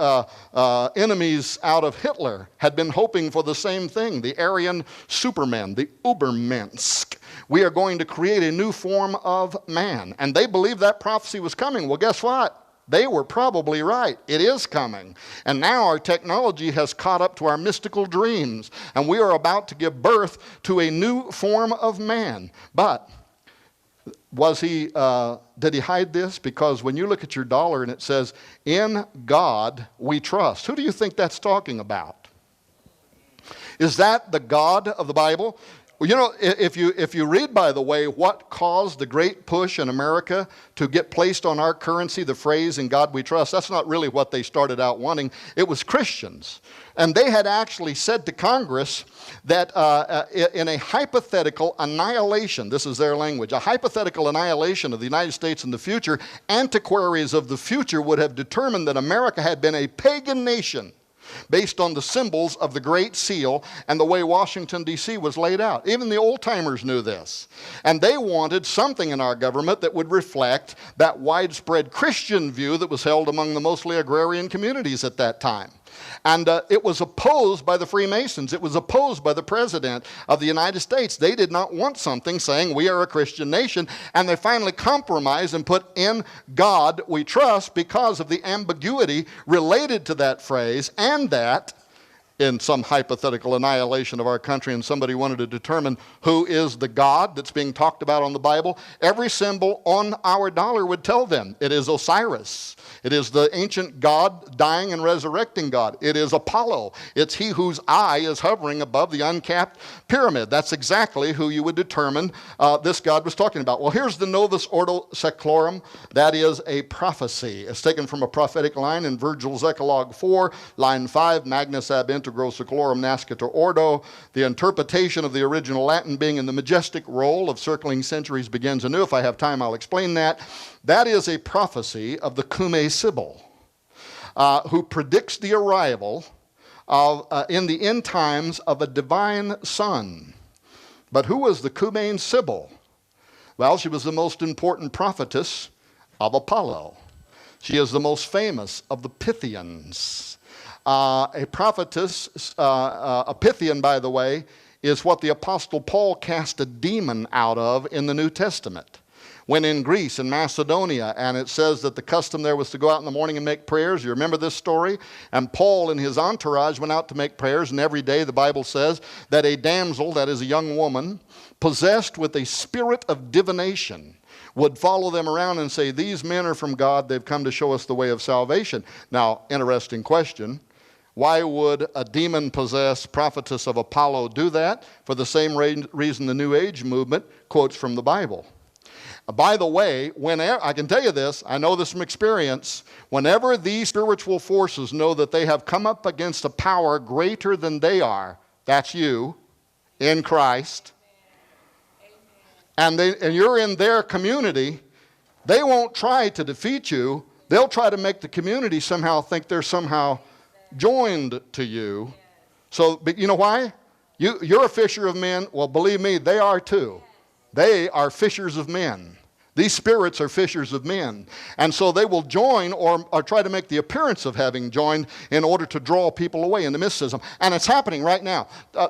enemies out of Hitler had been hoping for the same thing, the Aryan supermen, the Ubermensch. We are going to create a new form of man. And they believed that prophecy was coming. Well, guess what? They were probably right. It is coming. And now our technology has caught up to our mystical dreams, and we are about to give birth to a new form of man. But did he hide this? Because when you look at your dollar and it says, in God we trust, who do you think that's talking about? Is that the God of the Bible? Well, you know, if you read, by the way, what caused the great push in America to get placed on our currency, the phrase, in God we trust, that's not really what they started out wanting. It was Christians. And they had actually said to Congress that in a hypothetical annihilation, this is their language, a hypothetical annihilation of the United States in the future, antiquaries of the future would have determined that America had been a pagan nation based on the symbols of the Great Seal and the way Washington, D.C. was laid out. Even the old-timers knew this. And they wanted something in our government that would reflect that widespread Christian view that was held among the mostly agrarian communities at that time. And it was opposed by the Freemasons. It was opposed by the President of the United States. They did not want something saying we are a Christian nation. And they finally compromised and put in God we trust because of the ambiguity related to that phrase, and that in some hypothetical annihilation of our country and somebody wanted to determine who is the God that's being talked about on the Bible, every symbol on our dollar would tell them it is Osiris. It is the ancient God, dying and resurrecting God. It is Apollo. It's he whose eye is hovering above the uncapped pyramid. That's exactly who you would determine this God was talking about. Well, here's the Novus Ordo Seclorum. That is a prophecy. It's taken from a prophetic line in Virgil's Eclogue 4, line 5, Magnus ab integrum integro seclorum nascitur ordo. The interpretation of the original Latin being in the majestic role of circling centuries begins anew. If I have time, I'll explain that. That is a prophecy of the Cumae Sibyl, who predicts the arrival of, in the end times, of a divine son. But who was the Cumaean Sibyl? Well, she was the most important prophetess of Apollo. She is the most famous of the Pythians. A prophetess, a Pythian, by the way, is what the Apostle Paul cast a demon out of in the New Testament. When in Greece and Macedonia, and it says that the custom there was to go out in the morning and make prayers. You remember this story? And Paul and his entourage went out to make prayers, and every day the Bible says that a damsel, that is a young woman, possessed with a spirit of divination, would follow them around and say, these men are from God, they've come to show us the way of salvation. Now, interesting question. Why would a demon-possessed prophetess of Apollo do that? For the same reason the New Age movement quotes from the Bible. By the way, whenever, I can tell you this, I know this from experience, whenever these spiritual forces know that they have come up against a power greater than they are, that's you, in Christ, and you're in their community, they won't try to defeat you. They'll try to make the community somehow think they're somehow joined to you. So, but you know why? You're a fisher of men. Well, believe me, they are too. They are fishers of men. These spirits are fishers of men. And so they will join or try to make the appearance of having joined in order to draw people away into mysticism. And it's happening right now.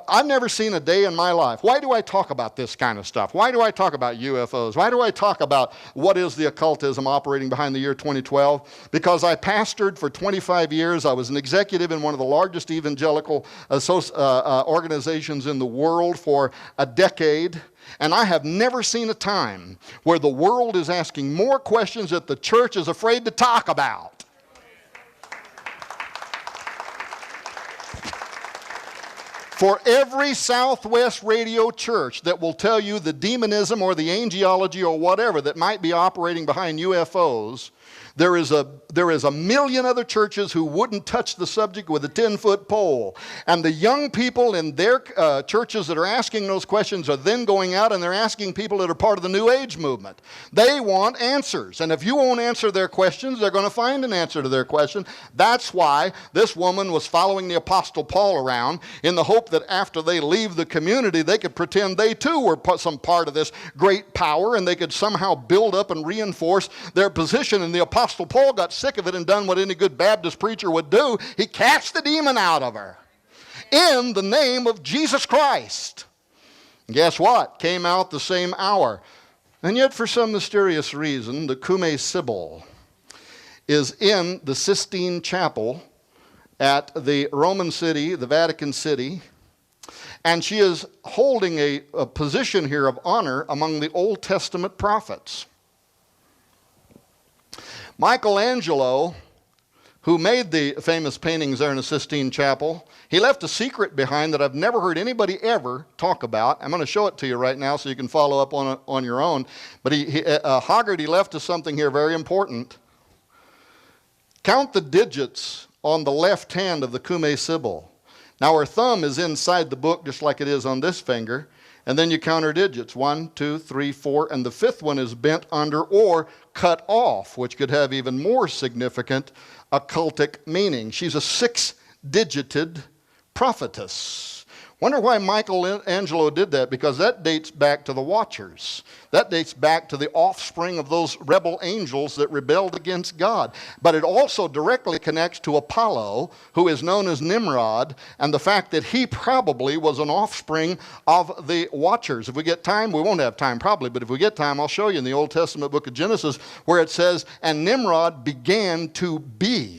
I've never seen a day in my life. Why do I talk about this kind of stuff? Why do I talk about UFOs? Why do I talk about what is the occultism operating behind the year 2012? Because I pastored for 25 years. I was an executive in one of the largest evangelical organizations in the world for a decade. And I have never seen a time where the world is asking more questions that the church is afraid to talk about. For every Southwest radio church that will tell you the demonism or the angelology or whatever that might be operating behind UFOs, there is a million other churches who wouldn't touch the subject with a 10-foot pole. And the young people in their churches that are asking those questions are then going out and they're asking people that are part of the New Age movement. They want answers. And if you won't answer their questions, they're going to find an answer to their question. That's why this woman was following the Apostle Paul around in the hope that after they leave the community, they could pretend they too were some part of this great power and they could somehow build up and reinforce their position. And the Apostle Paul got sick of it and done what any good Baptist preacher would do. He cast the demon out of her in the name of Jesus Christ. And guess what? Came out the same hour. And yet for some mysterious reason, the Cumae Sibyl is in the Sistine Chapel at the Roman city, the Vatican City, and she is holding a position here of honor among the Old Testament prophets. Michelangelo, who made the famous paintings there in the Sistine Chapel, he left a secret behind that I've never heard anybody ever talk about. I'm going to show it to you right now so you can follow up on your own. But Haggerty left us something here very important. Count the digits on the left hand of the Cumae Sibyl. Now her thumb is inside the book just like it is on this finger. And then you count her digits, 1, 2, 3, 4, and the fifth one is bent under or cut off, which could have even more significant occultic meaning. She's a 6-digited prophetess. Wonder why Michelangelo did that, because that dates back to the Watchers. That dates back to the offspring of those rebel angels that rebelled against God. But it also directly connects to Apollo, who is known as Nimrod, and the fact that he probably was an offspring of the Watchers. If we get time, we won't have time probably, but if we get time, I'll show you in the Old Testament book of Genesis where it says, and Nimrod began to be.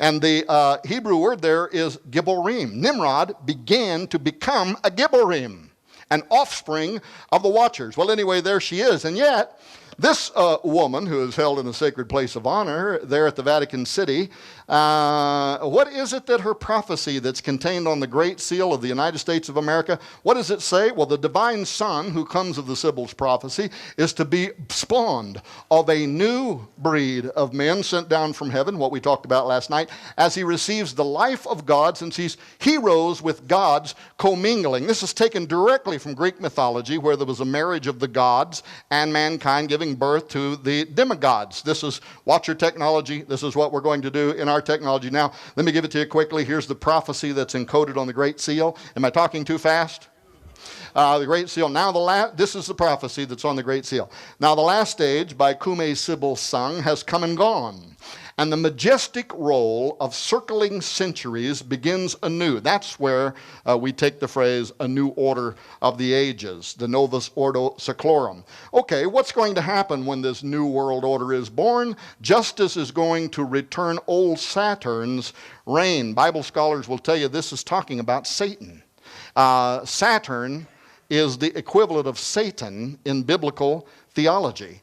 And the Hebrew word there is Gibborim. Nimrod began to become a Gibborim, an offspring of the Watchers. Well, anyway, there she is. And yet, This woman, who is held in a sacred place of honor there at the Vatican City, what is it that her prophecy that's contained on the Great Seal of the United States of America, what does it say? Well, the divine son who comes of the Sibyl's prophecy is to be spawned of a new breed of men sent down from heaven, what we talked about last night, as he receives the life of God, since he's heroes with gods commingling. This is taken directly from Greek mythology, where there was a marriage of the gods and mankind giving birth to the demigods. This is, watch your technology. This is what we're going to do in our technology. Now, let me give it to you quickly. Here's the prophecy that's encoded on the Great Seal. Am I talking too fast? The Great Seal. Now, this is the prophecy that's on the Great Seal. Now, the last stage, by Cumae Sibyl sung, has come and gone, and the majestic roll of circling centuries begins anew. That's where we take the phrase, a new order of the ages, the Novus Ordo Seclorum. Okay, what's going to happen when this new world order is born? Justice is going to return old Saturn's reign. Bible scholars will tell you this is talking about Satan. Saturn is the equivalent of Satan in biblical theology.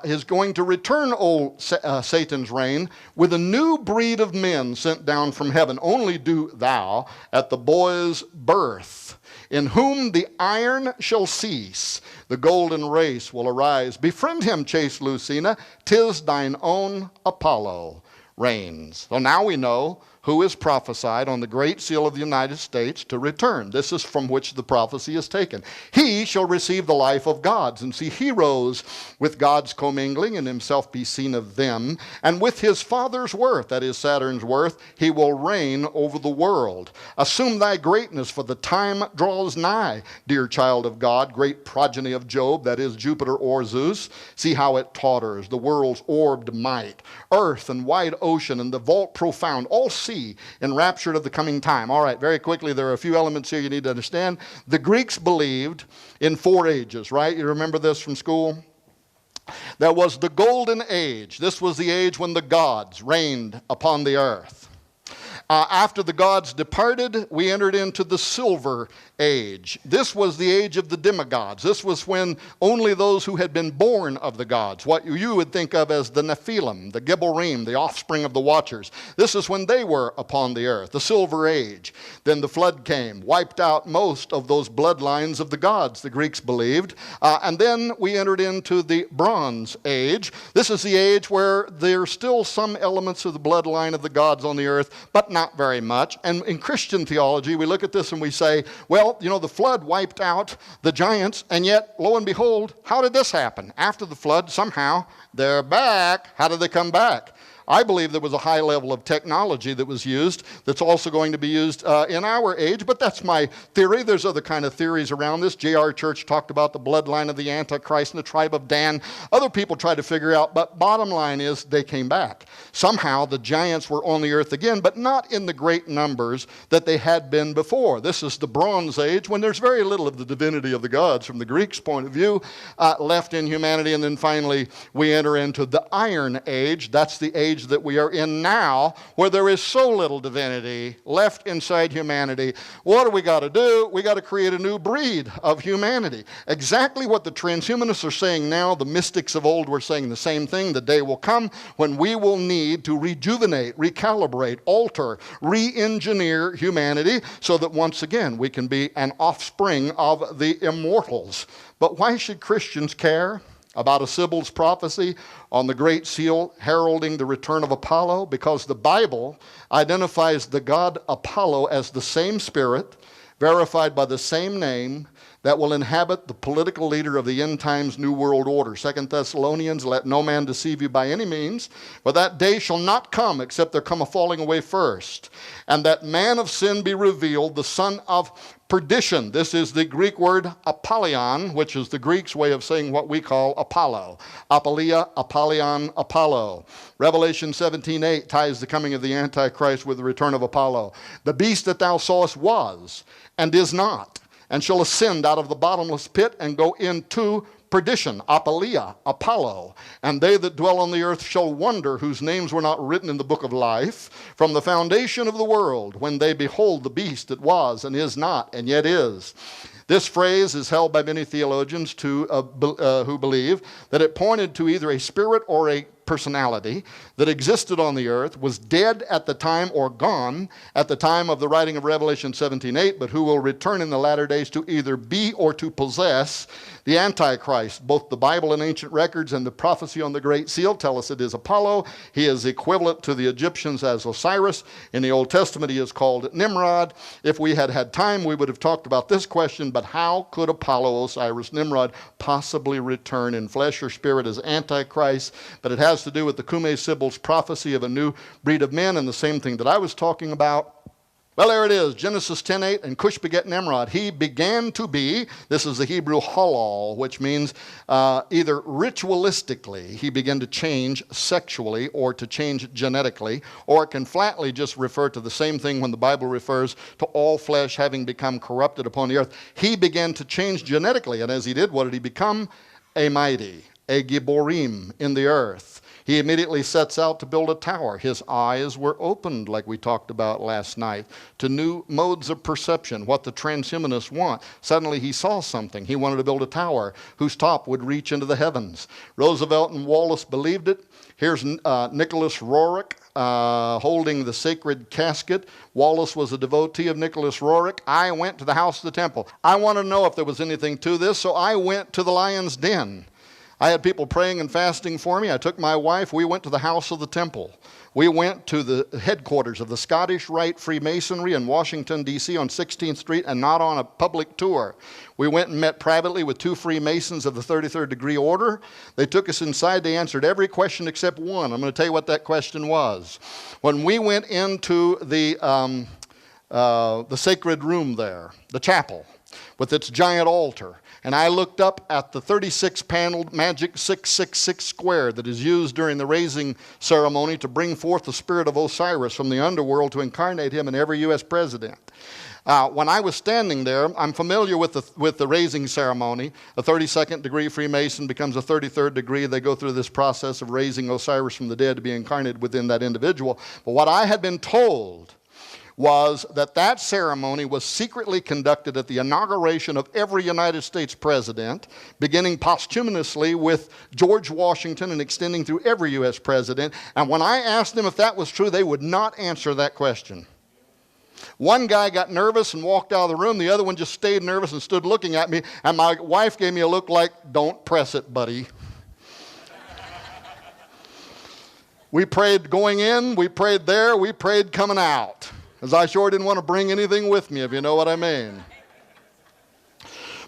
Is going to return old Satan's reign with a new breed of men sent down from heaven. Only do thou at the boy's birth, in whom the iron shall cease, the golden race will arise. Befriend him, chaste Lucina, 'tis thine own Apollo reigns. So now we know who is prophesied on the Great Seal of the United States to return. This is from which the prophecy is taken. He shall receive the life of gods, and see heroes with gods commingling, and himself be seen of them. And with his father's worth, that is Saturn's worth, he will reign over the world. Assume thy greatness, for the time draws nigh, dear child of God, great progeny of Job, that is Jupiter or Zeus. See how it totters, the world's orbed might, earth and wide ocean, and the vault profound, all see enraptured of the coming time. All right, very quickly, there are a few elements here you need to understand. The Greeks believed in 4 ages, right? You remember this from school? There was the golden age. This was the age when the gods reigned upon the earth. After the gods departed, we entered into the silver age. This was the age of the demigods. This was when only those who had been born of the gods, what you would think of as the Nephilim, the Gibborim, the offspring of the Watchers, this is when they were upon the earth, the silver age. Then the flood came, wiped out most of those bloodlines of the gods, the Greeks believed. And then we entered into the bronze age. This is the age where there's still some elements of the bloodline of the gods on the earth, but not very much. And in Christian theology, we look at this and we say, well, you know, the flood wiped out the giants, and yet, lo and behold, how did this happen? After the flood, somehow, they're back. How did they come back? I believe there was a high level of technology that was used that's also going to be used in our age, but that's my theory. There's other kind of theories around this. J.R. Church talked about the bloodline of the Antichrist and the tribe of Dan. Other people tried to figure out, but bottom line is they came back. Somehow the giants were on the earth again, but not in the great numbers that they had been before. This is the Bronze Age, when there's very little of the divinity of the gods from the Greeks' point of view left in humanity. And then finally we enter into the Iron Age. That's the age that we are in now, where there is so little divinity left inside humanity. What do we got to do? We got to create a new breed of humanity. Exactly what the transhumanists are saying now. The mystics of old were saying the same thing. The day will come when we will need to rejuvenate, recalibrate, alter, re-engineer humanity so that once again we can be an offspring of the immortals. But why should Christians care about a Sibyl's prophecy on the Great Seal heralding the return of Apollo? Because the Bible identifies the god Apollo as the same spirit, verified by the same name, that will inhabit the political leader of the end times new world order. 2 Thessalonians, let no man deceive you by any means, for that day shall not come except there come a falling away first, and that man of sin be revealed, the son of perdition. This is the Greek word Apollyon, which is the Greek's way of saying what we call Apollo. Apollia, Apollyon, Apollo. Revelation 17:8 ties the coming of the Antichrist with the return of Apollo. The beast that thou sawest was, and is not, and shall ascend out of the bottomless pit and go into perdition, Apollia, Apollo. And they that dwell on the earth shall wonder, whose names were not written in the book of life from the foundation of the world, when they behold the beast that was and is not and yet is. This phrase is held by many theologians who believe that it pointed to either a spirit or a personality that existed on the earth, was dead at the time or gone at the time of the writing of Revelation 17:8, but who will return in the latter days to either be or to possess the Antichrist. Both the Bible and ancient records and the prophecy on the Great Seal tell us it is Apollo. He is equivalent to the Egyptians as Osiris. In the Old Testament, he is called Nimrod. If we had had time, we would have talked about this question, but how could Apollo, Osiris, Nimrod possibly return in flesh or spirit as Antichrist? But it has to do with the Cumae Sibyl's prophecy of a new breed of men, and the same thing that I was talking about. Well, there it is, Genesis 10:8, and Cush begat Nimrod. He began to be, this is the Hebrew halal, which means either ritualistically, he began to change sexually or to change genetically, or it can flatly just refer to the same thing when the Bible refers to all flesh having become corrupted upon the earth. He began to change genetically, and as he did, what did he become? A mighty, a Gibborim in the earth. He immediately sets out to build a tower. His eyes were opened, like we talked about last night, to new modes of perception, what the transhumanists want. Suddenly he saw something. He wanted to build a tower whose top would reach into the heavens. Roosevelt and Wallace believed it. Here's Nicholas Roerich holding the sacred casket. Wallace was a devotee of Nicholas Roerich. I went to the house of the temple. I wanted to know if there was anything to this, so I went to the lion's den. I had people praying and fasting for me. I took my wife. We went to the house of the temple. We went to the headquarters of the Scottish Rite Freemasonry in Washington, D.C. on 16th Street, and not on a public tour. We went and met privately with 2 Freemasons of the 33rd degree order. They took us inside. They answered every question except one. I'm going to tell you what that question was. When we went into the sacred room there, the chapel, with its giant altar, and I looked up at the 36-paneled magic 666 square that is used during the raising ceremony to bring forth the spirit of Osiris from the underworld to incarnate him in every U.S. president. When I was standing there, I'm familiar with the raising ceremony. A 32nd degree Freemason becomes a 33rd degree. They go through this process of raising Osiris from the dead to be incarnated within that individual. But what I had been told was that ceremony was secretly conducted at the inauguration of every United States president, beginning posthumously with George Washington and extending through every U.S. president. And when I asked them if that was true, they would not answer that question. One guy got nervous and walked out of the room. The other one just stayed nervous and stood looking at me. And my wife gave me a look like, "Don't press it, buddy." We prayed going in, we prayed there, we prayed coming out. Because I sure didn't want to bring anything with me, if you know what I mean.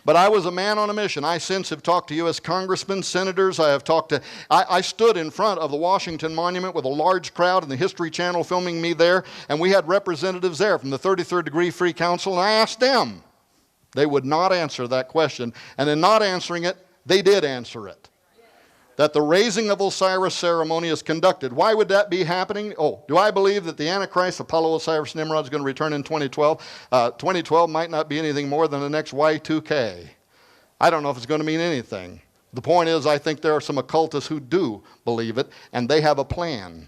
But I was a man on a mission. I since have talked to U.S. congressmen, senators. I stood in front of the Washington Monument with a large crowd and the History Channel filming me there. And we had representatives there from the 33rd Degree Free Council. And I asked them. They would not answer that question. And in not answering it, they did answer it. That the raising of Osiris ceremony is conducted. Why would that be happening? Oh, do I believe that the Antichrist, Apollo, Osiris, Nimrod is going to return in 2012? 2012 might not be anything more than the next Y2K. I don't know if it's going to mean anything. The point is, I think there are some occultists who do believe it, and they have a plan.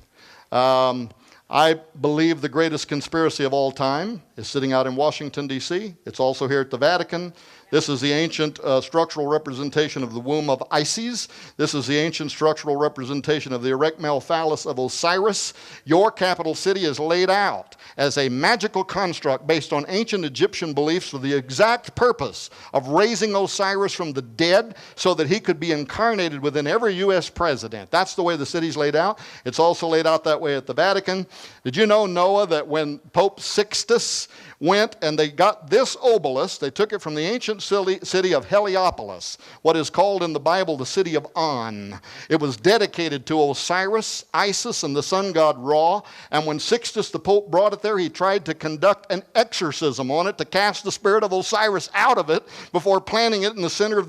I believe the greatest conspiracy of all time is sitting out in Washington, D.C. It's also here at the Vatican. This is the ancient structural representation of the womb of Isis. This is the ancient structural representation of the erect male phallus of Osiris. Your capital city is laid out as a magical construct based on ancient Egyptian beliefs for the exact purpose of raising Osiris from the dead so that he could be incarnated within every U.S. president. That's the way the city's laid out. It's also laid out that way at the Vatican. Did you know, Noah, that when Pope Sixtus went and they got this obelisk, they took it from the ancient city of Heliopolis, what is called in the Bible the city of On. It was dedicated to Osiris, Isis, and the sun god Ra. And when Sixtus the Pope brought it there, he tried to conduct an exorcism on it to cast the spirit of Osiris out of it before planting it in the center of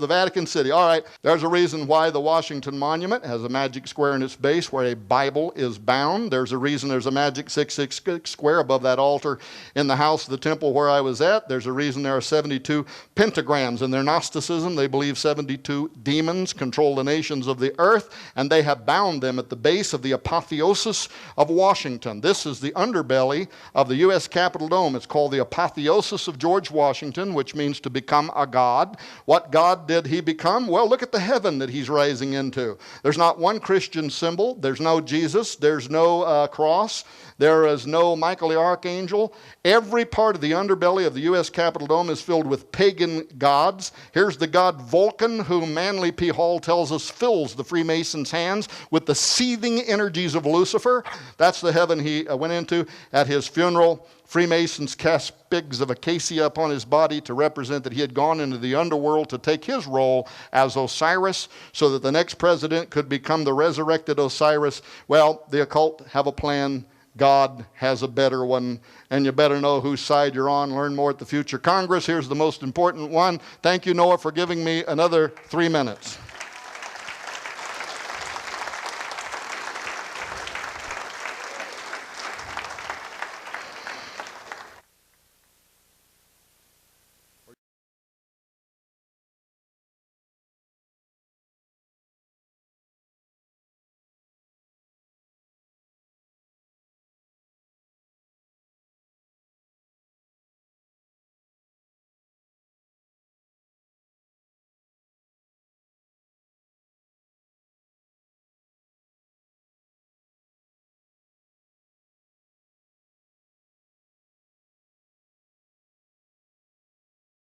the Vatican City. All right, there's a reason why the Washington Monument has a magic square in its base where a Bible is bound. There's a reason there's a magic 666 square above that altar in in the house of the temple where I was at. There's a reason there are 72 pentagrams. In their Gnosticism, they believe 72 demons control the nations of the earth, and they have bound them at the base of the apotheosis of Washington. This is the underbelly of the U.S. Capitol dome. It's called the apotheosis of George Washington, which means to become a god. What god did he become? Well, look at the heaven that he's rising into. There's not one Christian symbol. There's no Jesus. There's no cross. There is no Michael the Archangel. Every part of the underbelly of the U.S. Capitol dome is filled with pagan gods. Here's the god Vulcan, whom Manly P. Hall tells us fills the Freemasons' hands with the seething energies of Lucifer. That's the heaven he went into. At his funeral, Freemasons cast sprigs of acacia upon his body to represent that he had gone into the underworld to take his role as Osiris so that the next president could become the resurrected Osiris. Well, the occult have a plan. God has a better one, and you better know whose side you're on. Learn more at the future Congress. Here's the most important one. Thank you, Noah, for giving me another 3 minutes.